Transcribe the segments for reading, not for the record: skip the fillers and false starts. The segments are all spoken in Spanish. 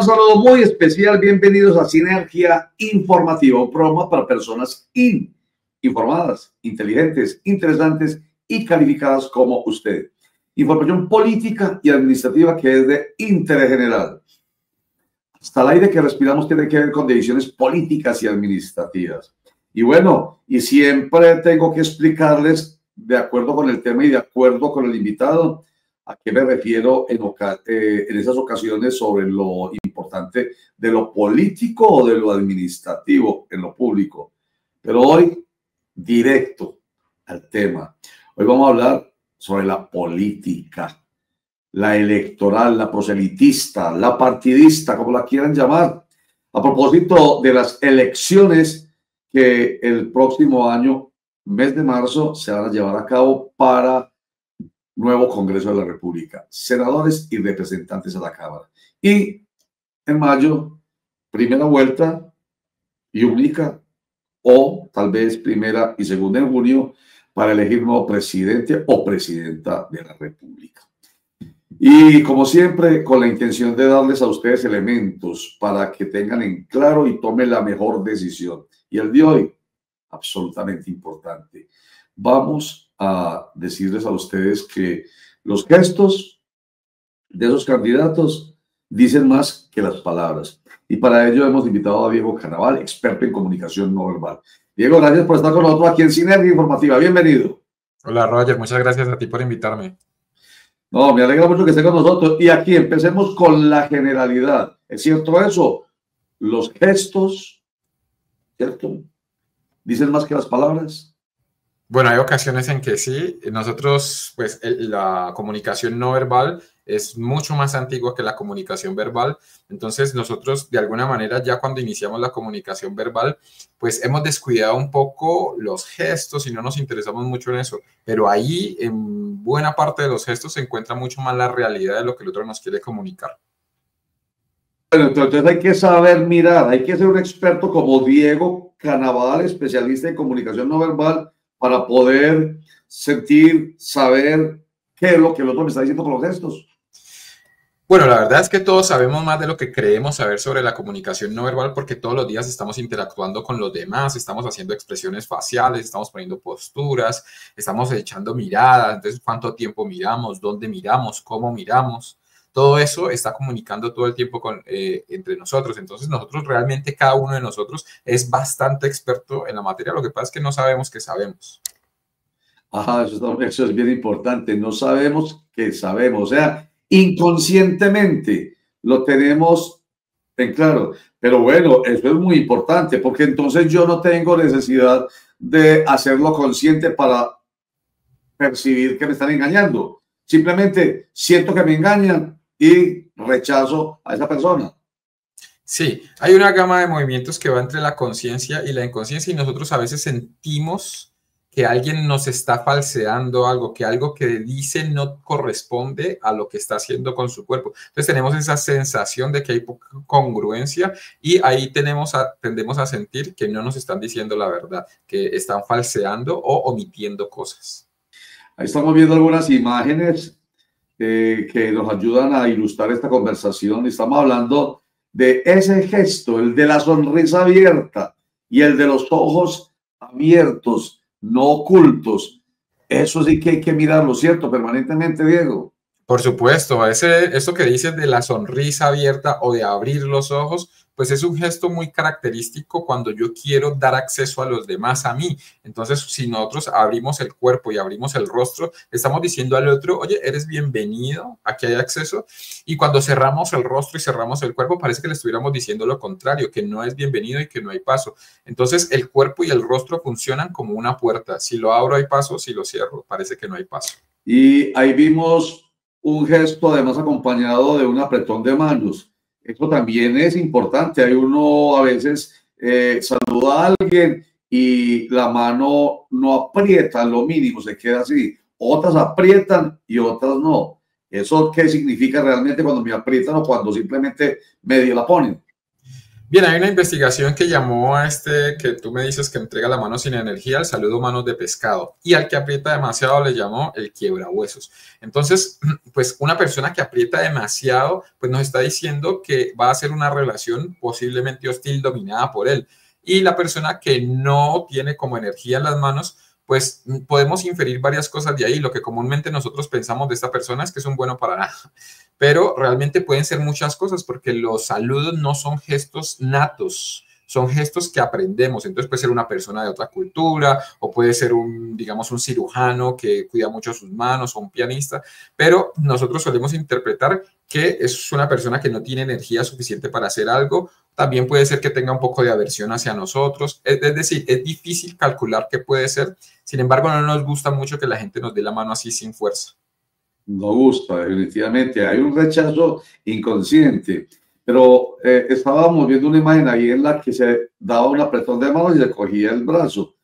Un saludo muy especial, bienvenidos a Sinergia Informativa, un programa para personas informadas, inteligentes, interesantes y calificadas como usted. Información política y administrativa que es de interés general. Hasta el aire que respiramos tiene que ver con decisiones políticas y administrativas. Y bueno, y siempre tengo que explicarles, de acuerdo con el tema y de acuerdo con el invitado, a qué me refiero en esas ocasiones sobre lo importante de lo político o de lo administrativo en lo público. Pero hoy, directo al tema. Hoy vamos a hablar sobre la política, la electoral, la proselitista, la partidista, como la quieran llamar, a propósito de las elecciones que el próximo año, mes de marzo, se van a llevar a cabo para nuevo Congreso de la República, senadores y representantes a la Cámara. Y en mayo, primera vuelta y única, o tal vez primera y segunda en junio, para elegir nuevo presidente o presidenta de la República. Y como siempre, con la intención de darles a ustedes elementos para que tengan en claro y tomen la mejor decisión. Y el de hoy, absolutamente importante. Vamos a decirles a ustedes que los gestos de esos candidatos dicen más que las palabras. Y para ello hemos invitado a Diego Canaval, experto en comunicación no verbal. Diego, gracias por estar con nosotros aquí en Sinergia Informativa. Bienvenido. Hola, Roger. Muchas gracias a ti por invitarme. No, me alegra mucho que esté con nosotros. Y aquí empecemos con la generalidad. ¿Es cierto eso? Los gestos, ¿cierto? ¿Dicen más que las palabras? Bueno, hay ocasiones en que sí. Nosotros, pues, la comunicación no verbal es mucho más antigua que la comunicación verbal. Entonces, nosotros, de alguna manera, ya cuando iniciamos la comunicación verbal, pues hemos descuidado un poco los gestos y no nos interesamos mucho en eso. Pero ahí, en buena parte de los gestos, se encuentra mucho más la realidad de lo que el otro nos quiere comunicar. Bueno, entonces hay que saber mirar, hay que ser un experto como Diego Canaval, especialista en comunicación no verbal, para poder sentir, saber qué es lo que el otro me está diciendo con los gestos. Bueno, la verdad es que todos sabemos más de lo que creemos saber sobre la comunicación no verbal porque todos los días estamos interactuando con los demás, estamos haciendo expresiones faciales, estamos poniendo posturas, estamos echando miradas, entonces cuánto tiempo miramos, dónde miramos, cómo miramos. Todo eso está comunicando todo el tiempo entre nosotros. Entonces nosotros realmente, cada uno de nosotros es bastante experto en la materia. Lo que pasa es que no sabemos que sabemos. Ajá, eso es bien importante. No sabemos que sabemos. O sea, inconscientemente lo tenemos en claro. Pero bueno, eso es muy importante porque entonces yo no tengo necesidad de hacerlo consciente para percibir que me están engañando. Simplemente siento que me engañan y rechazo a esa persona. Sí, hay una gama de movimientos que va entre la conciencia y la inconsciencia y nosotros a veces sentimos que alguien nos está falseando algo, que algo que dice no corresponde a lo que está haciendo con su cuerpo. Entonces tenemos esa sensación de que hay poca congruencia y ahí tendemos a sentir que no nos están diciendo la verdad, que están falseando o omitiendo cosas. Ahí estamos viendo algunas imágenes que nos ayudan a ilustrar esta conversación. Estamos hablando de ese gesto, el de la sonrisa abierta y el de los ojos abiertos, no ocultos. Eso sí que hay que mirarlo, ¿cierto? Permanentemente, Diego. Por supuesto, eso que dices de la sonrisa abierta o de abrir los ojos, pues es un gesto muy característico cuando yo quiero dar acceso a los demás a mí. Entonces, si nosotros abrimos el cuerpo y abrimos el rostro, estamos diciendo al otro, oye, eres bienvenido, aquí hay acceso. Y cuando cerramos el rostro y cerramos el cuerpo, parece que le estuviéramos diciendo lo contrario, que no es bienvenido y que no hay paso. Entonces, el cuerpo y el rostro funcionan como una puerta. Si lo abro hay paso, si lo cierro, parece que no hay paso. Y ahí vimos un gesto además acompañado de un apretón de manos. Esto también es importante. Hay uno a veces saluda a alguien y la mano no aprieta lo mínimo, se queda así. Otras aprietan y otras no. ¿Eso qué significa realmente cuando me aprietan o cuando simplemente medio la ponen? Bien, hay una investigación que llamó a este que tú me dices que entrega la mano sin energía, el saludo manos de pescado, y al que aprieta demasiado le llamó el quiebrahuesos. Entonces, pues una persona que aprieta demasiado, pues nos está diciendo que va a ser una relación posiblemente hostil dominada por él. Y la persona que no tiene como energía en las manos, pues podemos inferir varias cosas de ahí. Lo que comúnmente nosotros pensamos de esta persona es que es un bueno para nada, pero realmente pueden ser muchas cosas porque los saludos no son gestos natos, son gestos que aprendemos. Entonces puede ser una persona de otra cultura o puede ser un, digamos, un cirujano que cuida mucho sus manos o un pianista, pero nosotros solemos interpretar que es una persona que no tiene energía suficiente para hacer algo. También puede ser que tenga un poco de aversión hacia nosotros. Es decir, es difícil calcular qué puede ser. Sin embargo, no nos gusta mucho que la gente nos dé la mano así sin fuerza. No gusta, definitivamente. Hay un rechazo inconsciente. Pero estábamos viendo una imagen ahí en la que se daba un apretón de manos y se cogía el brazo.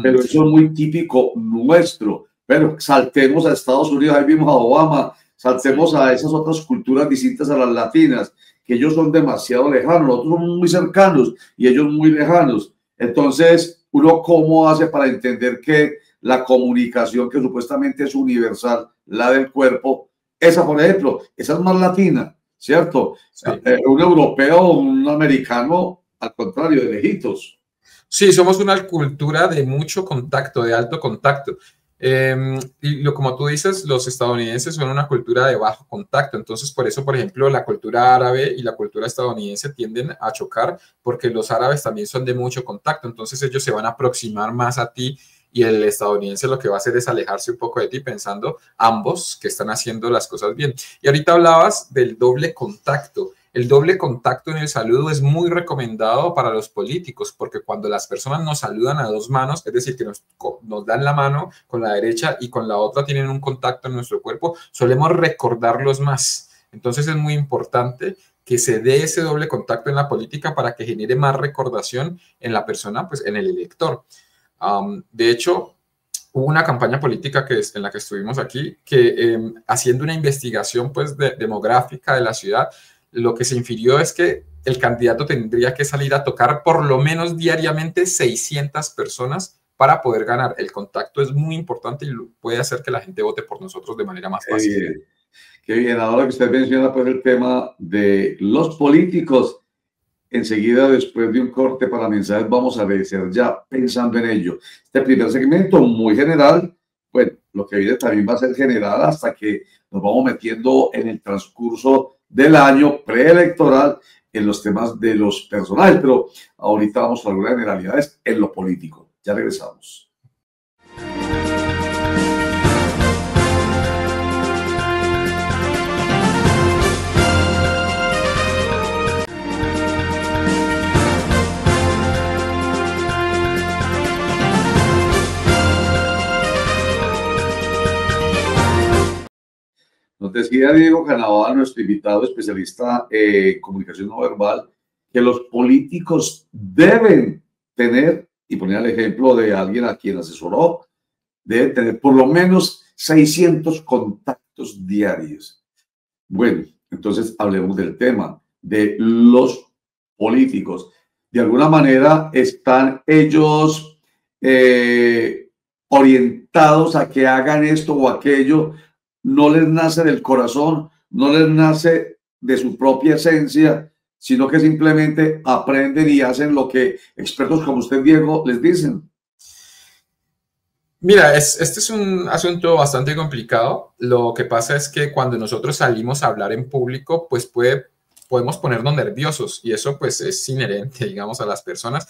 Pero Sí. eso es muy típico nuestro. Pero saltemos a Estados Unidos, ahí vimos a Obama, saltemos a esas otras culturas distintas a las latinas, que ellos son demasiado lejanos, nosotros somos muy cercanos y ellos muy lejanos. Entonces, ¿uno cómo hace para entender que la comunicación que supuestamente es universal, la del cuerpo, esa, por ejemplo, esa es más latina, ¿cierto? Sí. Un europeo o un americano, al contrario, de lejitos. Sí, somos una cultura de mucho contacto, de alto contacto. Como tú dices, los estadounidenses son una cultura de bajo contacto. Entonces, por eso, por ejemplo, la cultura árabe y la cultura estadounidense tienden a chocar porque los árabes también son de mucho contacto. Entonces, ellos se van a aproximar más a ti y el estadounidense lo que va a hacer es alejarse un poco de ti pensando ambos que están haciendo las cosas bien. Y ahorita hablabas del doble contacto. El doble contacto en el saludo es muy recomendado para los políticos porque cuando las personas nos saludan a dos manos, es decir, que nos dan la mano con la derecha y con la otra tienen un contacto en nuestro cuerpo, solemos recordarlos más. Entonces es muy importante que se dé ese doble contacto en la política para que genere más recordación en la persona, pues en el elector. De hecho, hubo una campaña política en la que estuvimos aquí, que haciendo una investigación pues, demográfica de la ciudad, lo que se infirió es que el candidato tendría que salir a tocar por lo menos diariamente 600 personas para poder ganar. El contacto es muy importante y puede hacer que la gente vote por nosotros de manera más fácil. Qué bien. Qué bien. Ahora que usted menciona pues, el tema de los políticos, enseguida, después de un corte para mensajes, vamos a ver ya pensando en ello. Este primer segmento, muy general, bueno, lo que viene también va a ser general hasta que nos vamos metiendo en el transcurso del año preelectoral en los temas de los personajes, pero ahorita vamos a algunas generalidades en lo político. Ya regresamos. Nos decía Diego Canavada, nuestro invitado especialista en comunicación no verbal, que los políticos deben tener, y ponía el ejemplo de alguien a quien asesoró, deben tener por lo menos 600 contactos diarios. Bueno, entonces hablemos del tema de los políticos. De alguna manera están ellos orientados a que hagan esto o aquello. No les nace del corazón, no les nace de su propia esencia, sino que simplemente aprenden y hacen lo que expertos como usted, Diego, les dicen. Mira, este es un asunto bastante complicado. Lo que pasa es que cuando nosotros salimos a hablar en público, pues podemos ponernos nerviosos y eso pues es inherente, digamos, a las personas.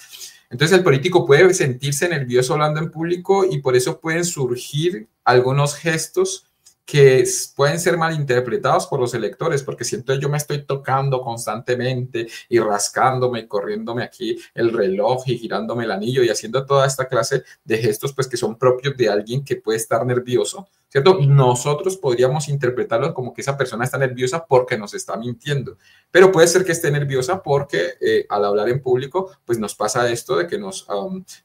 Entonces el político puede sentirse nervioso hablando en público y por eso pueden surgir algunos gestos que pueden ser malinterpretados por los electores, porque siento yo me estoy tocando constantemente y rascándome y corriéndome aquí el reloj y girándome el anillo y haciendo toda esta clase de gestos pues que son propios de alguien que puede estar nervioso, ¿cierto? Nosotros podríamos interpretarlo como que esa persona está nerviosa porque nos está mintiendo, pero puede ser que esté nerviosa porque al hablar en público, pues nos pasa esto de que nos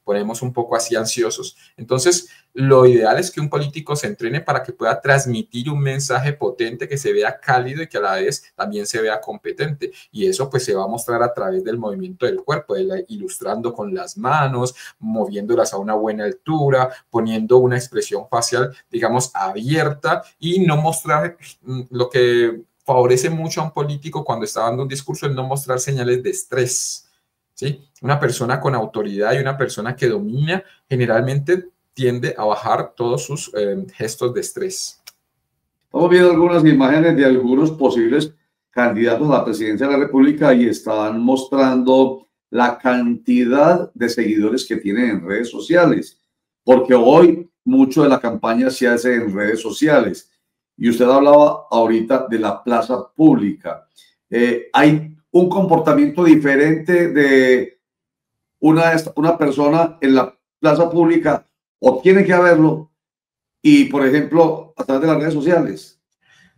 ponemos un poco así ansiosos. Entonces, lo ideal es que un político se entrene para que pueda transmitir un mensaje potente, que se vea cálido y que a la vez también se vea competente. Y eso pues se va a mostrar a través del movimiento del cuerpo, ilustrando con las manos, moviéndolas a una buena altura, poniendo una expresión facial, digamos, abierta y no mostrar lo que favorece mucho a un político cuando está dando un discurso, es no mostrar señales de estrés. ¿Sí? Una persona con autoridad y una persona que domina generalmente tiende a bajar todos sus gestos de estrés. Estamos viendo algunas imágenes de algunos posibles candidatos a la presidencia de la República y están mostrando la cantidad de seguidores que tienen en redes sociales, porque hoy mucho de la campaña se hace en redes sociales. Y usted hablaba ahorita de la plaza pública. Hay un comportamiento diferente de una persona en la plaza pública, o tiene que haberlo, y por ejemplo, a través de las redes sociales.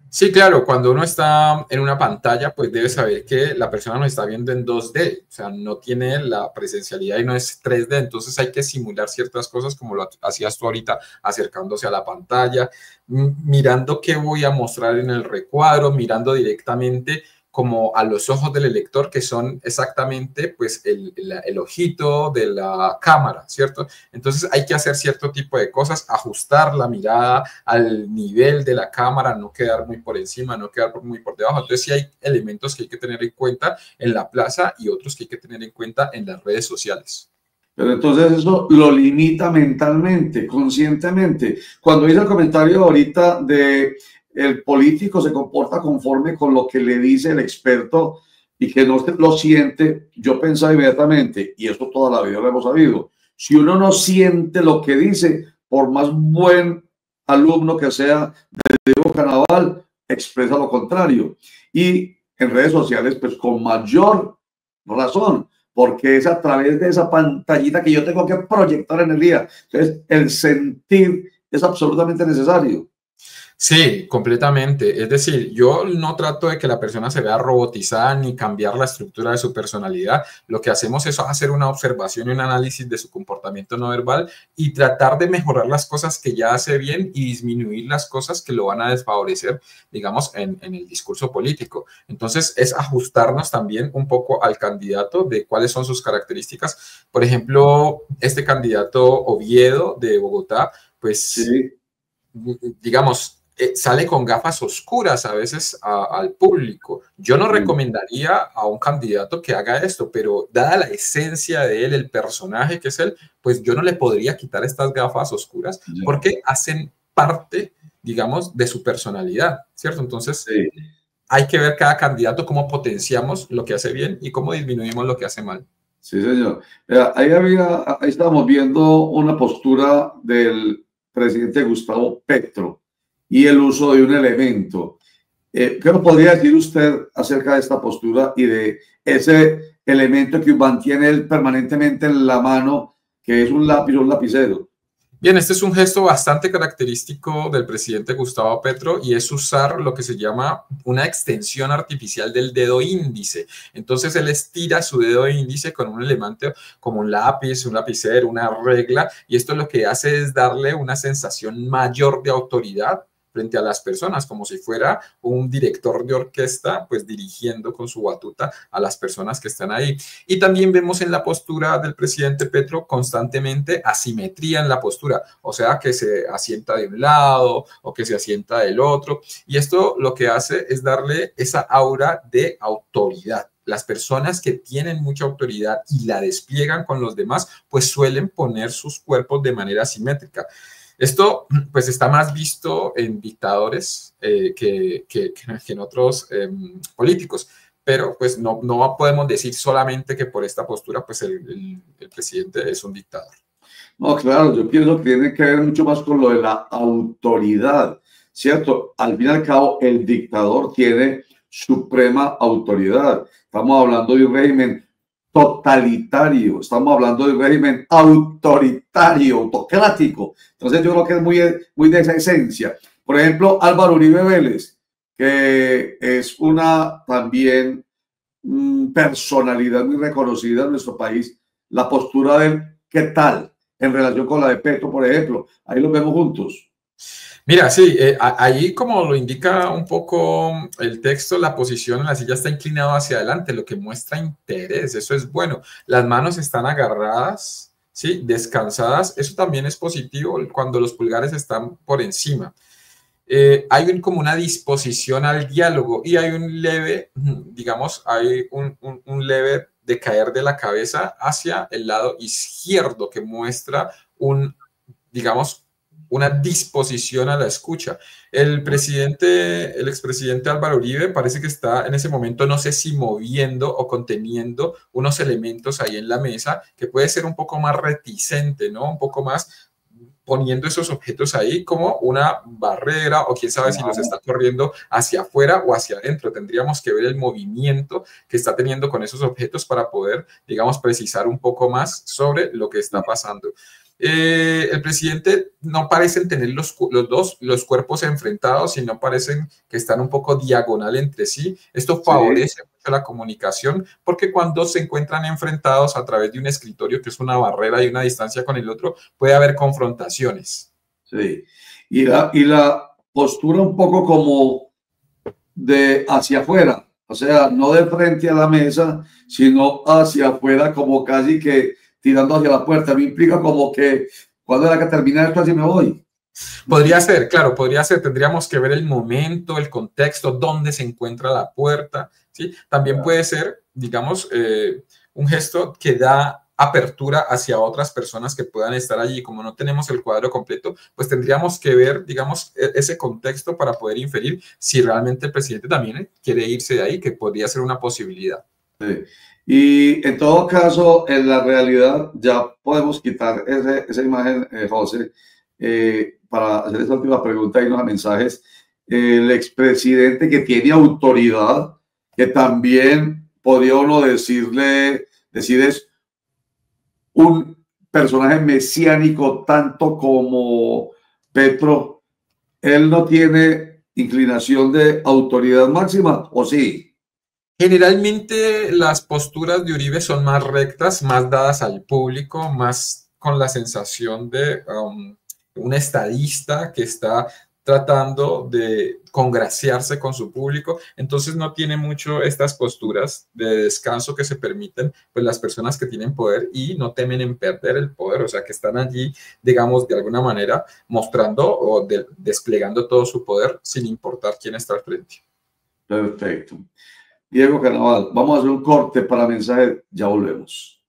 Sí, claro, cuando uno está en una pantalla, pues debe saber que la persona nos está viendo en 2D, o sea, no tiene la presencialidad y no es 3D, entonces hay que simular ciertas cosas como lo hacías tú ahorita, acercándose a la pantalla, mirando qué voy a mostrar en el recuadro, mirando directamente como a los ojos del elector, que son exactamente pues el ojito de la cámara, ¿cierto? Entonces hay que hacer cierto tipo de cosas, ajustar la mirada al nivel de la cámara, no quedar muy por encima, no quedar muy por debajo. Entonces sí hay elementos que hay que tener en cuenta en la plaza y otros que hay que tener en cuenta en las redes sociales. Pero entonces eso lo limita mentalmente, conscientemente. Cuando hice el comentario ahorita de el político se comporta conforme con lo que le dice el experto y que no lo siente, yo pensaba inmediatamente, y eso toda la vida lo hemos sabido, si uno no siente lo que dice, por más buen alumno que sea del Diego Carnaval, expresa lo contrario. Y en redes sociales, pues con mayor razón, porque es a través de esa pantallita que yo tengo que proyectar energía. Entonces, el sentir es absolutamente necesario. Sí, completamente. Es decir, yo no trato de que la persona se vea robotizada ni cambiar la estructura de su personalidad. Lo que hacemos es hacer una observación y un análisis de su comportamiento no verbal y tratar de mejorar las cosas que ya hace bien y disminuir las cosas que lo van a desfavorecer, digamos, en el discurso político. Entonces, es ajustarnos también un poco al candidato de cuáles son sus características. Por ejemplo, este candidato Oviedo de Bogotá, pues, sí, digamos, sale con gafas oscuras a veces al público. Yo no recomendaría a un candidato que haga esto, pero dada la esencia de él, el personaje que es él, pues yo no le podría quitar estas gafas oscuras porque hacen parte, digamos, de su personalidad, ¿cierto? Entonces, sí, hay que ver cada candidato cómo potenciamos lo que hace bien y cómo disminuimos lo que hace mal. Sí, señor. Ahí estábamos viendo una postura del presidente Gustavo Petro y el uso de un elemento. ¿Qué nos podría decir usted acerca de esta postura y de ese elemento que mantiene él permanentemente en la mano, que es un lápiz o un lapicero? Bien, este es un gesto bastante característico del presidente Gustavo Petro y es usar lo que se llama una extensión artificial del dedo índice. Entonces él estira su dedo índice con un elemento como un lápiz, un lapicero, una regla, y esto lo que hace es darle una sensación mayor de autoridad frente a las personas, como si fuera un director de orquesta, pues dirigiendo con su batuta a las personas que están ahí. Y también vemos en la postura del presidente Petro constantemente asimetría en la postura, o sea, que se asienta de un lado o que se asienta del otro. Y esto lo que hace es darle esa aura de autoridad. Las personas que tienen mucha autoridad y la despliegan con los demás, pues suelen poner sus cuerpos de manera simétrica. Esto pues está más visto en dictadores que en otros políticos, pero pues no podemos decir solamente que por esta postura pues el presidente es un dictador. No, claro, yo pienso que tiene que ver mucho más con lo de la autoridad, ¿cierto? Al fin y al cabo, el dictador tiene suprema autoridad. Estamos hablando de un régimen totalitario, estamos hablando de un régimen autoritario, autocrático. Entonces yo creo que es muy de esa esencia. Por ejemplo, Álvaro Uribe Vélez, que es una también personalidad muy reconocida en nuestro país, la postura de él, ¿qué tal en relación con la de Petro, por ejemplo? Ahí lo vemos juntos. Mira, sí, ahí como lo indica un poco el texto, la posición en la silla está inclinada hacia adelante, lo que muestra interés, eso es bueno. Las manos están agarradas, ¿sí? Descansadas, eso también es positivo cuando los pulgares están por encima. Hay como una disposición al diálogo y hay un leve, digamos, hay un leve decaer de la cabeza hacia el lado izquierdo que muestra digamos, una disposición a la escucha. El expresidente Álvaro Uribe parece que está en ese momento, no sé si moviendo o conteniendo unos elementos ahí en la mesa, que puede ser un poco más reticente, ¿no? Un poco más poniendo esos objetos ahí como una barrera o quién sabe si los está corriendo hacia afuera o hacia adentro. Tendríamos que ver el movimiento que está teniendo con esos objetos para poder, digamos, precisar un poco más sobre lo que está pasando. El presidente no parecen tener los cuerpos enfrentados, sino parecen que están un poco diagonal entre sí. Esto favorece mucho la comunicación porque cuando se encuentran enfrentados a través de un escritorio, que es una barrera y una distancia con el otro, puede haber confrontaciones. Sí, y la postura un poco como de hacia afuera, o sea, no de frente a la mesa, sino hacia afuera, como casi que tirando hacia la puerta. Me implica como que cuando era que termina esto, así me voy. Podría ser, claro, podría ser. Tendríamos que ver el momento, el contexto, dónde se encuentra la puerta, ¿sí? También puede ser, digamos, un gesto que da apertura hacia otras personas que puedan estar allí. Como no tenemos el cuadro completo, pues tendríamos que ver, digamos, ese contexto para poder inferir si realmente el presidente también quiere irse de ahí, que podría ser una posibilidad. Sí. Y en todo caso, en la realidad ya podemos quitar esa imagen, José, para hacer esta última pregunta y unos mensajes. El expresidente que tiene autoridad, que también podría uno decir es un personaje mesiánico tanto como Petro, ¿él no tiene inclinación de autoridad máxima o sí? Generalmente las posturas de Uribe son más rectas, más dadas al público, más con la sensación de un estadista que está tratando de congraciarse con su público, entonces no tiene mucho estas posturas de descanso que se permiten pues las personas que tienen poder y no temen en perder el poder, o sea que están allí, digamos, de alguna manera mostrando o desplegando todo su poder sin importar quién está al frente. Perfecto. Diego Carnaval, vamos a hacer un corte para mensaje, ya volvemos.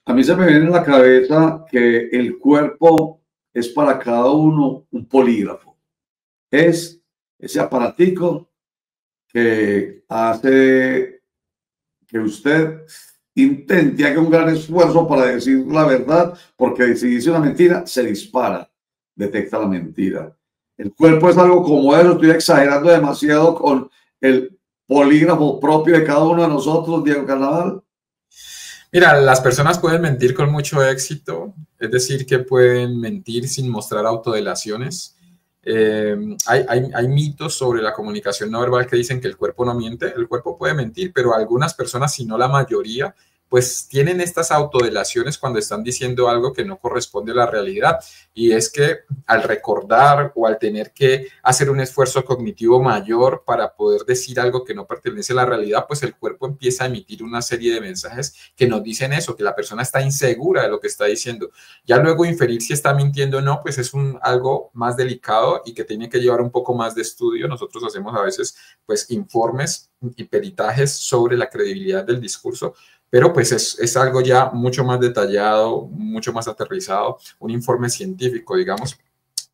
A mí se me viene a la cabeza que el cuerpo es para cada uno un polígrafo. Es ese aparatico que hace que usted intente, haga un gran esfuerzo para decir la verdad, porque si dice una mentira, se dispara, detecta la mentira. El cuerpo es algo como eso, estoy exagerando demasiado con el polígrafo propio de cada uno de nosotros, Diego Carnaval. Mira, las personas pueden mentir con mucho éxito, es decir, que pueden mentir sin mostrar autodelaciones. Hay mitos sobre la comunicación no verbal que dicen que el cuerpo no miente, el cuerpo puede mentir, pero algunas personas, si no la mayoría, pues tienen estas autodelaciones cuando están diciendo algo que no corresponde a la realidad. Y es que al recordar o al tener que hacer un esfuerzo cognitivo mayor para poder decir algo que no pertenece a la realidad, pues el cuerpo empieza a emitir una serie de mensajes que nos dicen eso, que la persona está insegura de lo que está diciendo. Ya luego inferir si está mintiendo o no, pues es algo más delicado y que tiene que llevar un poco más de estudio. Nosotros hacemos a veces pues informes y peritajes sobre la credibilidad del discurso, pero pues es algo ya mucho más detallado, mucho más aterrizado, un informe científico, digamos,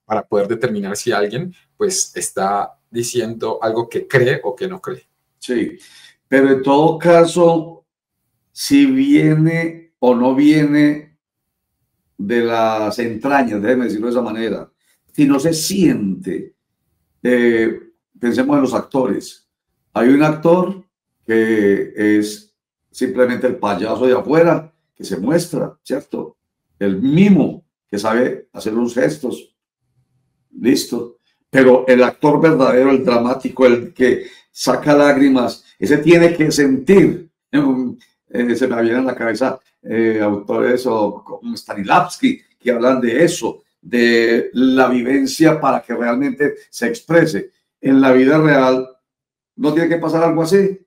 para poder determinar si alguien pues está diciendo algo que cree o que no cree. Sí, pero en todo caso, si viene o no viene de las entrañas, déjeme decirlo de esa manera, si no se siente, pensemos en los actores. Hay un actor que es simplemente el payaso de afuera, que se muestra, ¿cierto? El mimo, que sabe hacer unos gestos, listo. Pero el actor verdadero, el dramático, el que saca lágrimas, ese tiene que sentir. Se me vienen a la cabeza autores como Stanislavski que hablan de eso, de la vivencia para que realmente se exprese. En la vida real no tiene que pasar algo así,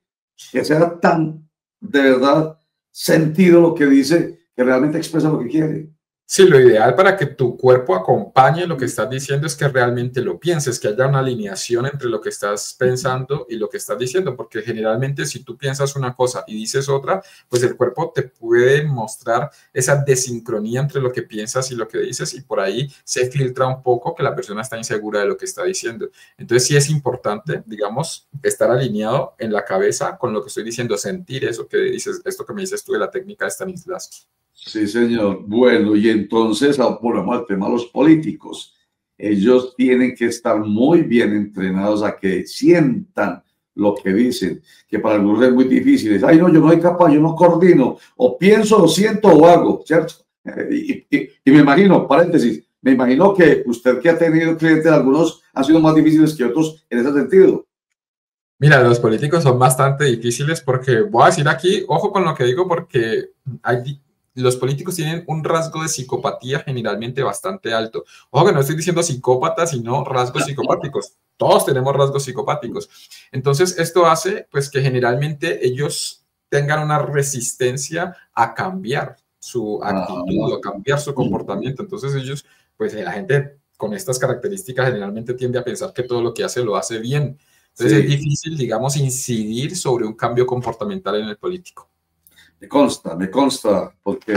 que sea tan de verdad sentido lo que dice, que realmente expresa lo que quiere. Sí, lo ideal para que tu cuerpo acompañe lo que estás diciendo es que realmente lo pienses, que haya una alineación entre lo que estás pensando y lo que estás diciendo, porque generalmente si tú piensas una cosa y dices otra, pues el cuerpo te puede mostrar esa desincronía entre lo que piensas y lo que dices, y por ahí se filtra un poco que la persona está insegura de lo que está diciendo. Entonces sí es importante, digamos, estar alineado en la cabeza con lo que estoy diciendo, sentir eso que dices, esto que me dices tú de la técnica de Stanislavski. Sí, señor. Bueno, y entonces volvemos al tema de los políticos. Ellos tienen que estar muy bien entrenados a que sientan lo que dicen, que para algunos es muy difícil. Ay, no, yo no soy capaz, yo no coordino, o pienso, o siento, o hago, ¿cierto? Y me imagino, paréntesis, me imagino que usted que ha tenido clientes, algunos han sido más difíciles que otros en ese sentido. Mira, los políticos son bastante difíciles porque, voy a decir aquí, ojo con lo que digo, porque los políticos tienen un rasgo de psicopatía generalmente bastante alto. Ojo que no estoy diciendo psicópatas, sino rasgos psicopáticos. Todos tenemos rasgos psicopáticos. Entonces, esto hace pues que generalmente ellos tengan una resistencia a cambiar su actitud, a cambiar su comportamiento. Entonces, ellos, pues la gente con estas características generalmente tiende a pensar que todo lo que hace lo hace bien. Entonces es difícil, digamos, incidir sobre un cambio comportamental en el político. Me consta, porque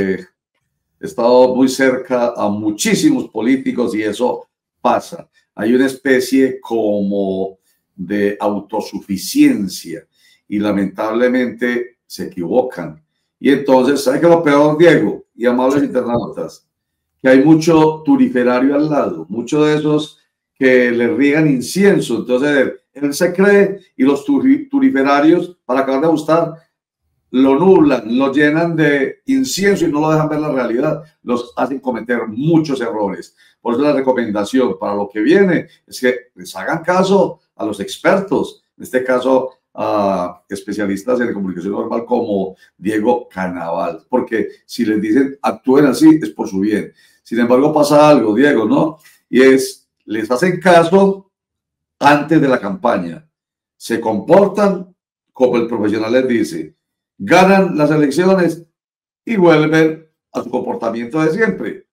he estado muy cerca a muchísimos políticos y eso pasa. Hay una especie como de autosuficiencia y lamentablemente se equivocan. Y entonces, ¿sabe qué es lo peor, Diego? Y amables internautas, que hay mucho turiferario al lado, muchos de esos que le riegan incienso. Entonces, él se cree y los turiferarios, para acabar de gustar, lo nublan, lo llenan de incienso y no lo dejan ver la realidad, los hacen cometer muchos errores. Por eso la recomendación para lo que viene es que les hagan caso a los expertos, en este caso a especialistas en comunicación normal como Diego Canaval, porque si les dicen actúen así es por su bien. Sin embargo pasa algo, Diego, ¿no? Y es, les hacen caso antes de la campaña, se comportan como el profesional les dice, ganan las elecciones y vuelven a su comportamiento de siempre.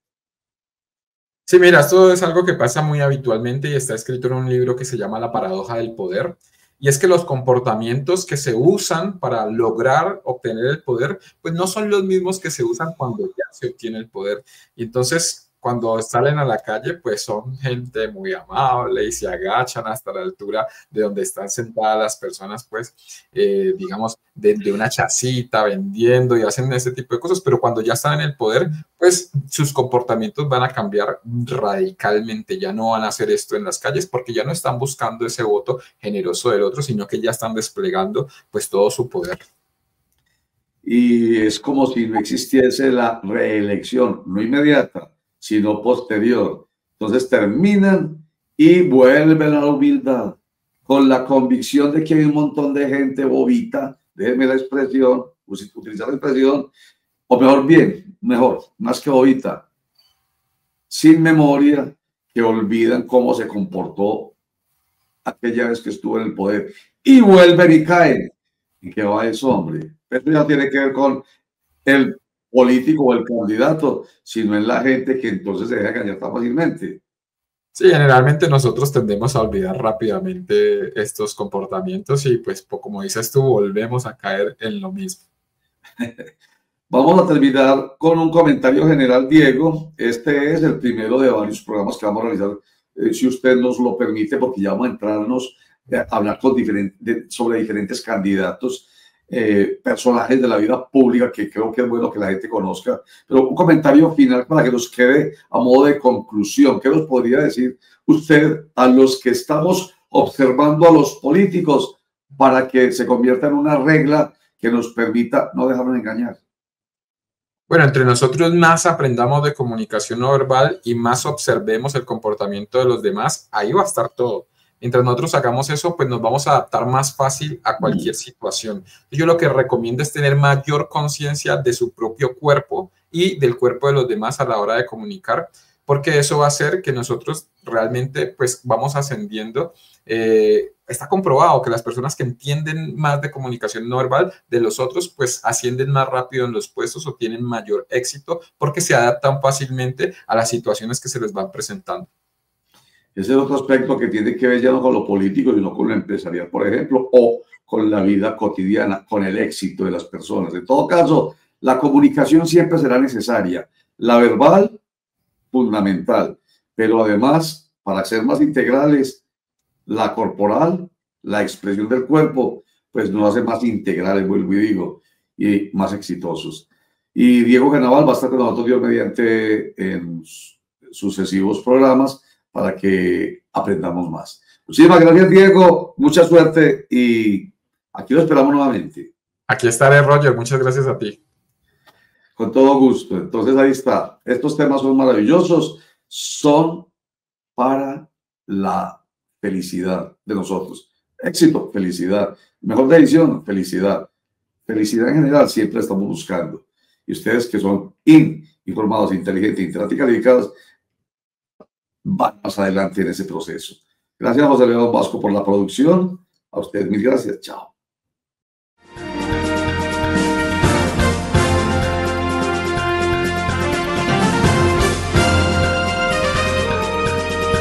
Sí, mira, esto es algo que pasa muy habitualmente y está escrito en un libro que se llama La paradoja del poder. Y es que los comportamientos que se usan para lograr obtener el poder, pues no son los mismos que se usan cuando ya se obtiene el poder. Y entonces, cuando salen a la calle, pues son gente muy amable y se agachan hasta la altura de donde están sentadas las personas, pues, digamos, de una chacita vendiendo y hacen ese tipo de cosas. Pero cuando ya están en el poder, pues sus comportamientos van a cambiar radicalmente. Ya no van a hacer esto en las calles porque ya no están buscando ese voto generoso del otro, sino que ya están desplegando pues todo su poder. Y es como si no existiese la reelección, no inmediata, sino posterior. Entonces terminan y vuelven a la humildad con la convicción de que hay un montón de gente bobita, déjenme la expresión, utilizar la expresión, o mejor, más que bobita, sin memoria, que olvidan cómo se comportó aquella vez que estuvo en el poder y vuelven y caen. ¿Y qué va eso, hombre? Esto ya tiene que ver con el político o el candidato, sino en la gente que entonces se deja engañar tan fácilmente. Sí, generalmente nosotros tendemos a olvidar rápidamente estos comportamientos y pues como dices tú, volvemos a caer en lo mismo. Vamos a terminar con un comentario general, Diego. Este es el primero de varios programas que vamos a realizar, si usted nos lo permite, porque ya vamos a entrarnos a hablar con sobre diferentes candidatos, personajes de la vida pública que creo que es bueno que la gente conozca. Pero un comentario final para que nos quede a modo de conclusión. ¿Qué nos podría decir usted a los que estamos observando a los políticos para que se convierta en una regla que nos permita no dejarnos engañar? Bueno, entre nosotros más aprendamos de comunicación no verbal y más observemos el comportamiento de los demás, ahí va a estar todo. Mientras nosotros hagamos eso, pues nos vamos a adaptar más fácil a cualquier situación. Yo lo que recomiendo es tener mayor conciencia de su propio cuerpo y del cuerpo de los demás a la hora de comunicar, porque eso va a hacer que nosotros realmente pues vamos ascendiendo. Está comprobado que las personas que entienden más de comunicación no verbal de los otros, pues ascienden más rápido en los puestos o tienen mayor éxito porque se adaptan fácilmente a las situaciones que se les van presentando. Ese es otro aspecto que tiene que ver ya no con lo político, sino con lo empresarial, por ejemplo, o con la vida cotidiana, con el éxito de las personas. En todo caso, la comunicación siempre será necesaria. La verbal, fundamental, pero además, para ser más integrales, la corporal, la expresión del cuerpo, pues nos hace más integrales, vuelvo y digo, y más exitosos. Y Diego Genaval va a estar con nosotros, Dios mediante, en sucesivos programas para que aprendamos más. Muchísimas gracias, Diego. Mucha suerte y aquí lo esperamos nuevamente. Aquí estaré, Roger. Muchas gracias a ti. Con todo gusto. Entonces, ahí está. Estos temas son maravillosos. Son para la felicidad de nosotros. Éxito, felicidad. Mejor decisión, felicidad. Felicidad en general siempre estamos buscando. Y ustedes que son informados, inteligentes, interactivos y calificados, van más adelante en ese proceso. Gracias, José León Vasco, por la producción. A ustedes, mil gracias. Chao.